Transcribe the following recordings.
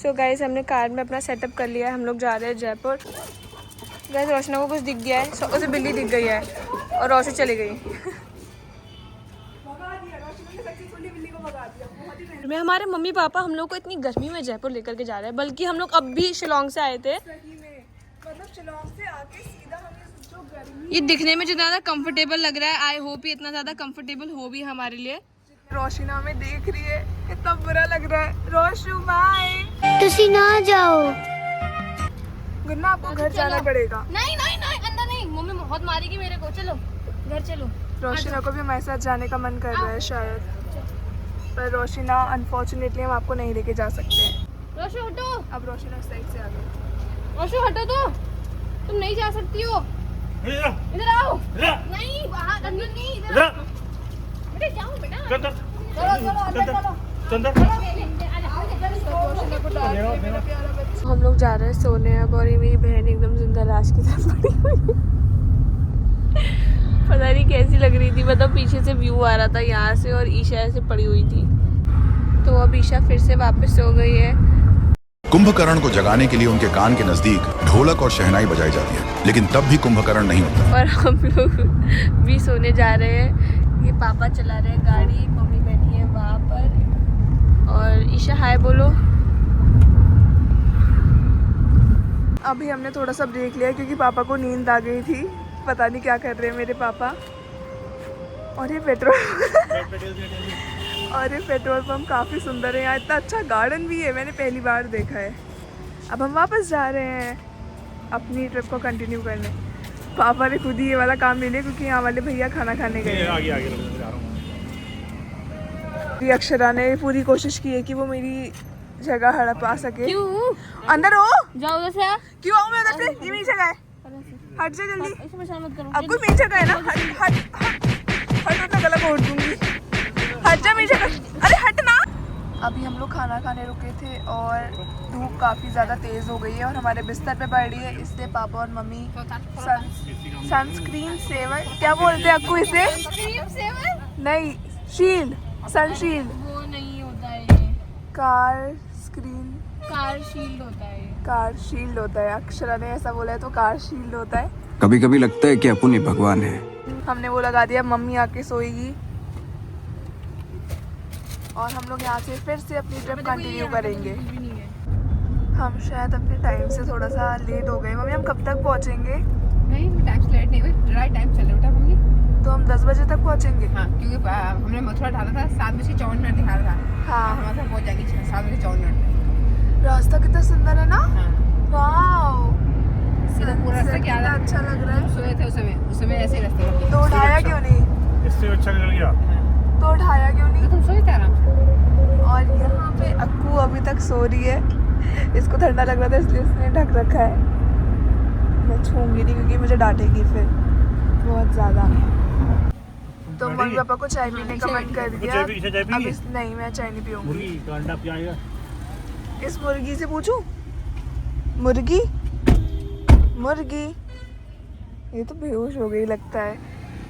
So guys हमने car में अपना सेटअप कर लिया है, हम लोग जा रहे हैं जयपुर। गाइस रोशना को कुछ दिख गया है, उसे बिल्ली दिख गई है और रोशनी चली गई। में हमारे मम्मी पापा हम लोग को इतनी गर्मी में जयपुर लेकर के जा रहे हैं, बल्कि हम लोग अब भी शिलोंग से आए थे। मतलब शिलोंग से आके सीधा हमने जो गर्मी, ये दिखने में जितना ज़्यादा कंफर्टेबल लग रहा है, आई होप ये इतना ज़्यादा कंफर्टेबल हो भी हमारे लिए। रोशना हमें देख रही है, इतना बुरा लग रहा है। रोशू बाय, तुसी ना जाओ गुन्ना, आपको घर जाना पड़ेगा। नहीं नहीं नहीं, अंदर नहीं, मम्मी बहुत मारेगी मेरे को। चलो घर चलो। रोशना को भी हमारे साथ जाने का मन कर रहा है शायद, पर रोशना अनफॉर्चुनेटली हम आपको नहीं लेके जा सकते हैं। रोशू हटो। अब रोशना इस साइड से आ गई। रोशू हटो तो, तुम नहीं जा सकती हो। इधर आओ। नहीं बाहर, अंदर नहीं, इधर बेटा जाओ बेटा। चलो हम लोग जा रहे हैं सोने अब, और ये मेरी बहन एकदम जिंदा लाश की तरह पड़ी हुई। पता नहीं कैसी लग रही थी, मतलब पीछे से व्यू आ रहा था यहाँ से और ईशा ऐसे पड़ी हुई थी। तो अब ईशा फिर से वापस सो गई है। कुंभकर्ण को जगाने के लिए उनके कान के नजदीक ढोलक और शहनाई बजाई जाती है, लेकिन तब भी कुंभकर्ण नहीं होता। और हम लोग भी सोने जा रहे हैं। ये पापा चला रहे हैं गाड़ी, मम्मी बैठी है वहाँ पर, और ईशा हाय बोलो। अभी हमने थोड़ा सा ब्रेक लिया क्योंकि पापा को नींद आ गई थी, पता नहीं क्या कर रहे हैं मेरे पापा। और ये पेट्रोल पंप काफ़ी सुंदर है, यहाँ इतना अच्छा गार्डन भी है, मैंने पहली बार देखा है। अब हम वापस जा रहे हैं अपनी ट्रिप को कंटिन्यू करने। पापा ने खुद ही ये वाला काम ले लिया क्योंकि यहाँ वाले भैया खाना खाने गए। अक्षरा ने पूरी कोशिश की है कि वो मेरी जगह हड़पा सके। क्यों? अंदर हो जाओ, उधर से। क्यों आऊँ मैं उधर से? ये मेरी जगह है, हट जा जल्दी। अब कोई मेरी जगह है ना, हट ना, गला घोट दूंगी, हट जा मेरी जगह। अरे हट ना। अभी हम लोग खाना खाने रुके थे और धूप काफ़ी ज़्यादा तेज़ हो गई है और हमारे बिस्तर पे पड़ रही है, इसलिए पापा और मम्मी सनस्क्रीन सेवर, क्या बोलते हैं आपको इसे? नहीं, शील्ड, सनशील्ड वो नहीं होता है, ये कार शील्ड होता है। कार शील्ड होता है, अक्षरा ने ऐसा बोला है तो कार शील्ड होता है। कभी कभी लगता है कि अपन ही भगवान है। हमने वो लगा दिया, मम्मी आके सोएगी और हम लोग यहाँ से फिर से अपनी ट्रिप कंटिन्यू करेंगे। हम शायद अपने टाइम से थोड़ा सा लेट हो गए। मम्मी हम कब तक पहुँचेंगे? नहीं टाइम से लेट नहीं हुई, राइट टाइम चले बेटा मम्मी। तो हम 10 बजे तक पहुँचेंगे। हाँ, क्योंकि हमने मथुरा डाला था 7:54 दिखा रहा था। हाँ, हमारे साथ पहुँच जाएंगे 7:54। रास्ता कितना सुंदर है ना। हाँ। वाओ, पूरा रास्ता क्या अच्छा लग रहा है। सोए थे उस समय ऐसे ही रास्ता। तो उठाया क्यों नहीं? इससे अच्छा लग गया। तो उठाया क्यों नहीं? तो तुम सोए थे आराम से। और यहाँ पे अक्कू अभी तक सो रही है, इसको ठंडा लग रहा था इसलिए इसने ढक रखा है। मैं छूंगी नहीं क्योंकि मुझे डांटेगी फिर बहुत ज़्यादा। तो मम्मी पापा को चाय पीने का मन कर दिया। अब नहीं, मैं चाय नहीं पीऊंगी। इस मुर्गी से पूछूं? मुर्गी ये तो बेहोश हो गई लगता है।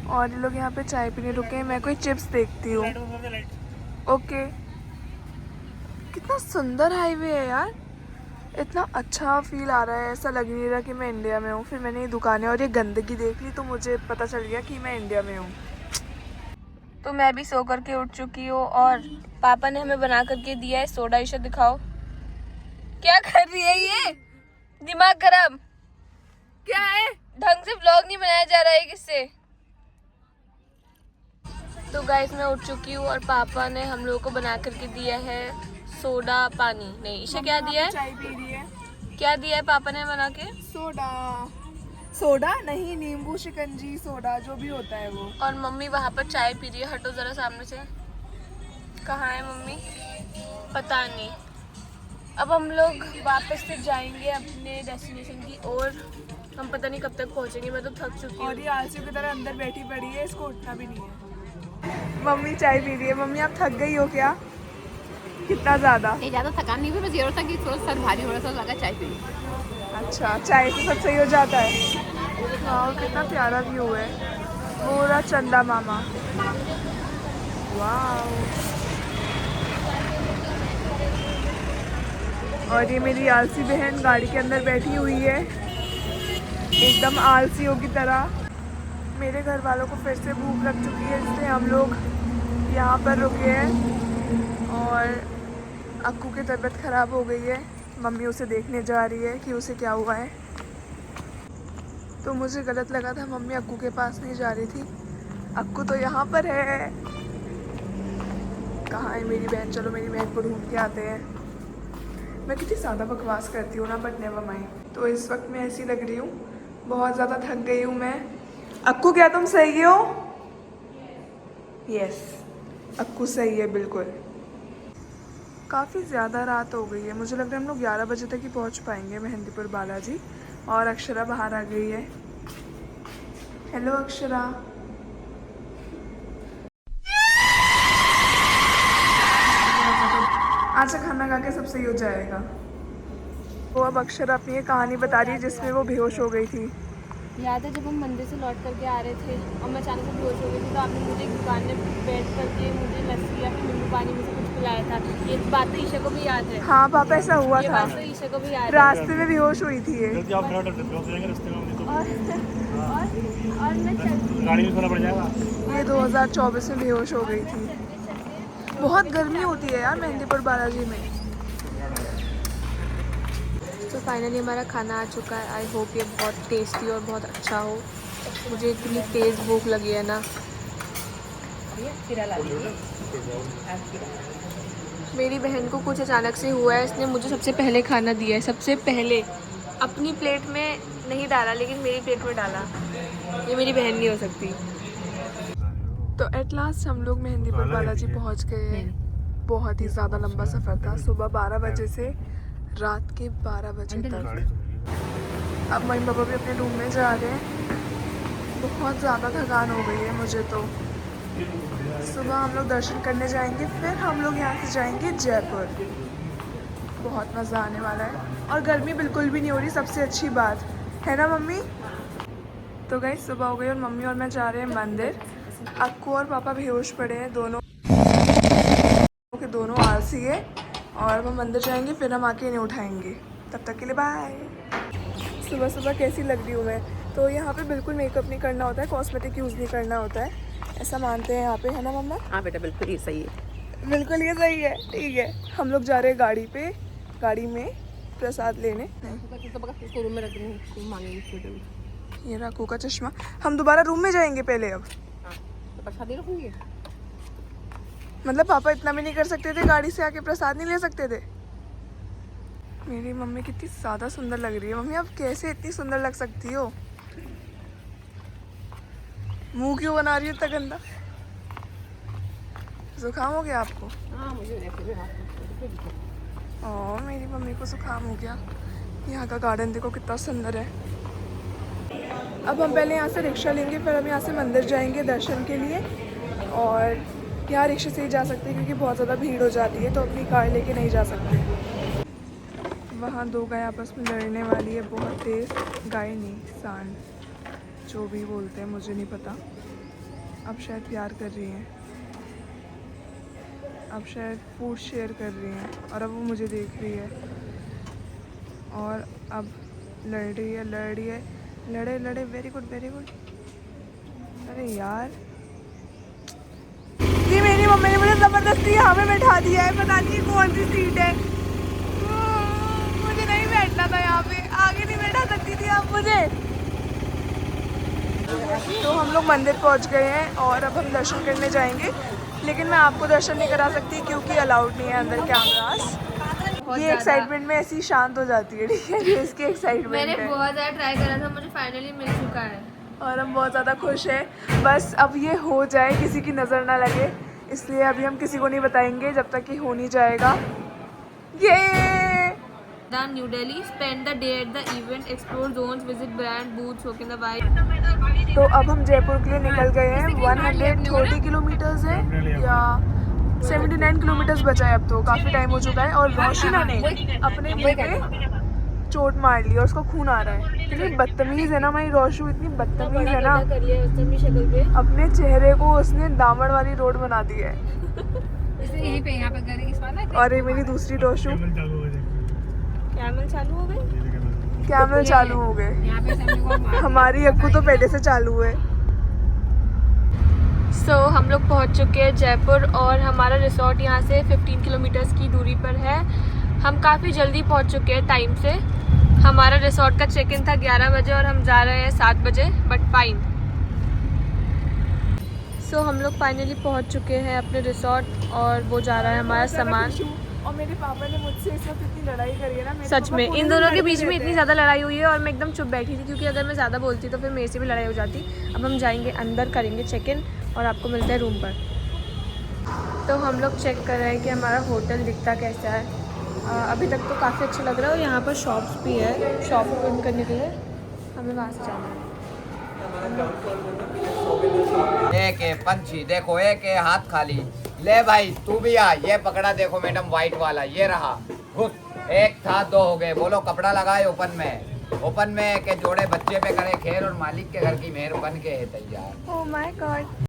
और ये लोग यहाँ पे चाय पीने रुके हैं, मैं कोई चिप्स देखती हूँ। ओके, कितना सुंदर हाईवे है यार, इतना अच्छा फील आ रहा है, ऐसा लग नहीं रहा कि मैं इंडिया में हूँ। फिर मैंने ये दुकानें और ये गंदगी देख ली तो मुझे पता चल गया कि मैं इंडिया में हूँ। तो मैं भी सो करके उठ चुकी हूँ और पापा ने हमें बना करके दिया है सोडा। ईशा दिखाओ क्या कर रही है ये, दिमाग खराब क्या है? ढंग से व्लॉग नहीं बनाया जा रहा है किससे? तो गाइस मैं उठ चुकी हूँ और पापा ने हम लोगों को बना करके दिया है सोडा पानी। नहीं ईशा क्या दिया है? चाय पी रही है। क्या दिया है पापा ने बना के? सोडा नहीं, नींबू शिकंजी सोडा जो भी होता है वो। और मम्मी वहाँ पर चाय पी रही है। हटो जरा सामने से। कहाँ है मम्मी? पता नहीं। अब हम लोग वापस से जाएंगे अपने डेस्टिनेशन की ओर। हम पता नहीं कब तक पहुँचेंगे, मैं तो थक चुकी हूँ। और ये आलसी की तरह अंदर बैठी पड़ी है, इसको उठना भी नहीं है। मम्मी चाय पी रही है। मम्मी आप थक गई हो क्या? कितना ज़्यादा? नहीं ज़्यादा थकान नहीं हुई, बस ये होता कि थोड़ा सर भारी हो रहा था, लगा चाय पी। अच्छा, चाय से सब सही हो जाता है। वाह कितना प्यारा व्यू है, पूरा चंदा मामा। वाह और ये मेरी आलसी बहन गाड़ी के अंदर बैठी हुई है एकदम आलसियों की तरह। मेरे घर वालों को फिर से भूख लग चुकी है, इसलिए हम लोग यहाँ पर रुके हैं। और अक्कू की तबीयत ख़राब हो गई है, मम्मी उसे देखने जा रही है कि उसे क्या हुआ है। तो मुझे गलत लगा था, मम्मी अक्कू के पास नहीं जा रही थी। अक्कू तो यहाँ पर है। कहाँ है मेरी बहन? चलो मेरी बहन को ढूंढ के आते हैं। मैं कितनी ज़्यादा बकवास करती हूँ ना, बट नेवर माइंड। तो इस वक्त मैं ऐसी लग रही हूँ, बहुत ज़्यादा थक गई हूँ मैं। अक्कू क्या तुम सही हो? यस, अक्कू सही है बिल्कुल। काफ़ी ज़्यादा रात हो गई है, मुझे लग रहा है हम लोग 11 बजे तक ही पहुँच पाएंगे मेहंदीपुर बालाजी। और अक्षरा बाहर आ गई है। हेलो अक्षरा। आज खाना खा के सब सही हो जाएगा। वो अब अक्षरा अपनी ये कहानी बता रही है जिसमें वो बेहोश हो गई थी। याद है जब हम मंदिर से लौट करके आ रहे थे और मैं अचानक से बेहोश हो गई थी, तो आपने मुझे एक दुकान में बैठ करके मुझे लस्सी या फिर नींबू पानी में से कुछ पिलाया था। ये बात तो ईशा को भी याद है। हाँ पापा, ऐसा हुआ ये था। बात तो ईशा को भी याद है। रास्ते में बेहोश हुई थी ये। और मैं गाड़ी में सोना पड़ जाएगा। ये 2024 में बेहोश हो गई थी। बहुत गर्मी होती है यार मेहंदीपुर बालाजी में। तो फाइनली हमारा खाना आ चुका है। आई होप ये बहुत टेस्टी और बहुत अच्छा हो। मुझे इतनी तेज़ भूख लगी है ना। मेरी बहन को कुछ अचानक से हुआ है, इसने मुझे सबसे पहले खाना दिया है। सबसे पहले अपनी प्लेट में नहीं डाला, लेकिन मेरी प्लेट में डाला। ये मेरी बहन नहीं हो सकती। तो एट लास्ट हम लोग मेहंदीपुर बालाजी पहुंच गए हैं। बहुत ही ज़्यादा लंबा सफ़र था, सुबह 12 बजे से रात के 12 बजे तक। अब मम्मी पापा भी अपने रूम में जा रहे हैं। बहुत ज़्यादा थकान हो गई है मुझे तो। सुबह हम लोग दर्शन करने जाएंगे, फिर हम लोग यहाँ से जाएंगे जयपुर। बहुत मज़ा आने वाला है और गर्मी बिल्कुल भी नहीं हो रही, सबसे अच्छी बात है ना मम्मी। तो गई सुबह हो गई और मम्मी और मैं जा रहे हैं मंदिर। अक्कू और पापा बेहोश पड़े हैं, दोनों के दोनों आलसी है। और वो मंदिर जाएंगे, फिर हम आके इन्हें उठाएंगे। तब तक के लिए बाय। सुबह सुबह कैसी लग रही हूँ मैं? तो यहाँ पे बिल्कुल मेकअप नहीं करना होता है, कॉस्मेटिक यूज़ नहीं करना होता है, ऐसा मानते हैं यहाँ पे, है ना मम्मा? हाँ बेटा, बिल्कुल ये सही है। बिल्कुल ये सही है। ठीक है, हम लोग जा रहे हैं गाड़ी पे, गाड़ी में प्रसाद लेने। इसको रूम में रख दूँगी, मांगेंगे। ये रखो का चश्मा। हम दोबारा रूम में जाएंगे पहले अब। तो प्रसाद रखूँगी। मतलब पापा इतना भी नहीं कर सकते थे? गाड़ी से आके प्रसाद नहीं ले सकते थे? मेरी मम्मी कितनी ज़्यादा सुंदर लग रही है। मम्मी आप कैसे इतनी सुंदर लग सकती हो? मुंह क्यों बना रही हो इतना गंदा? जुकाम हो गया आपको? हाँ मुझे ओह मेरी मम्मी को जुकाम हो गया। यहाँ का गार्डन देखो कितना सुंदर है। अब हम पहले यहाँ से रिक्शा लेंगे, फिर हम यहाँ से मंदिर जाएंगे दर्शन के लिए। और यहाँ रिक्शे से ही जा सकते हैं क्योंकि बहुत ज़्यादा भीड़ हो जाती है, तो अपनी कार लेके नहीं जा सकते। वहाँ दो गाय आपस में लड़ने वाली है बहुत तेज़। गाय नहीं, सांड, जो भी बोलते हैं मुझे नहीं पता। अब शायद प्यार कर रही हैं, अब शायद फूड शेयर कर रही हैं। और अब वो मुझे देख रही है और अब लड़ रही है। लड़े वेरी गुड वेरी गुड। अरे यार, ये मेरी मम्मी ने मुझे ज़बरदस्ती यहाँ पे बैठा दिया है, पता नहीं कौन सी सीट है। मुझे नहीं बैठना था यहाँ पे, आगे नहीं बैठा सकती थी आप मुझे। तो हम लोग मंदिर पहुँच गए हैं और अब हम दर्शन करने जाएंगे, लेकिन मैं आपको दर्शन नहीं करा सकती क्योंकि अलाउड नहीं है अंदर कैमरास। ये एक्साइटमेंट में ऐसी शांत हो जाती है, ठीक है? ये इसकी एक्साइटमेंट मैंने है। बहुत ज़्यादा ट्राई करा था, मुझे फाइनली मिल चुका है और हम बहुत ज़्यादा खुश हैं। बस अब ये हो जाए, किसी की नज़र ना लगे, इसलिए अभी हम किसी को नहीं बताएंगे जब तक कि हो नहीं जाएगा। ये New Delhi, spend the day at the event, explore zones, visit brand booths, soak in the vibe. तो अब हम जयपुर के लिए निकल गए हैं। 130 किलोमीटर्स है या 79 किलोमीटर्स बचा है अब, तो काफ़ी टाइम हो चुका है। और रोशिना ने अपने मुंह पे चोट मार ली और उसको खून आ रहा है। इतनी बदतमीज़ है ना हमारी रोशू, इतनी बदतमीज़ है ना। कर लिया उसने अपनी शक्ल पे। अपने चेहरे को उसने दामन वाली रोड बना दी है। यहीं पे यहाँ पे घर इस बार ना। और ये मेरी दूसरी रोशू, कैमल चालू हो गए। कैमल चालू हो गए। यहाँ पे सब लोग हमारी अक्कू तो पहले से चालू है। सो हम लोग पहुंच चुके हैं जयपुर और हमारा रिसोर्ट यहाँ से 15 किलोमीटर्स की दूरी पर है। हम काफ़ी जल्दी पहुंच चुके हैं टाइम से। हमारा रिसोर्ट का चेक इन था 11 बजे और हम जा रहे हैं 7 बजे, बट फाइन। सो हम लोग फाइनली पहुंच चुके हैं अपने रिसोर्ट और वो जा रहा है हमारा सामान। और मेरे पापा ने मुझसे इस वक्त इतनी लड़ाई करी है ना, मेरे सच पापा में पूरे इन दिन दोनों के लड़ते बीच में रहते इतनी हैं। ज़्यादा लड़ाई हुई है और मैं एकदम चुप बैठी थी क्योंकि अगर मैं ज़्यादा बोलती तो फिर मेरे से भी लड़ाई हो जाती। अब हम जाएंगे अंदर, करेंगे चेक इन और आपको मिलता है रूम पर। तो हम लोग चेक कर रहे हैं कि हमारा होटल दिखता कैसा है। अभी तक तो काफ़ी अच्छा लग रहा है और यहाँ पर शॉप्स भी है। शॉप ओपन करने के लिए हमें वहाँ से जाना है। एक है पंछी, देखो एक है हाथ खाली। ले भाई तू भी आ, ये पकड़ा देखो मैडम व्हाइट वाला, ये रहा घुस। एक था, दो हो गए, बोलो कपड़ा लगाए ओपन में। ओपन में के जोड़े बच्चे पे करे खेल और मालिक के घर की मेहर बन के है तैयार। Oh my God.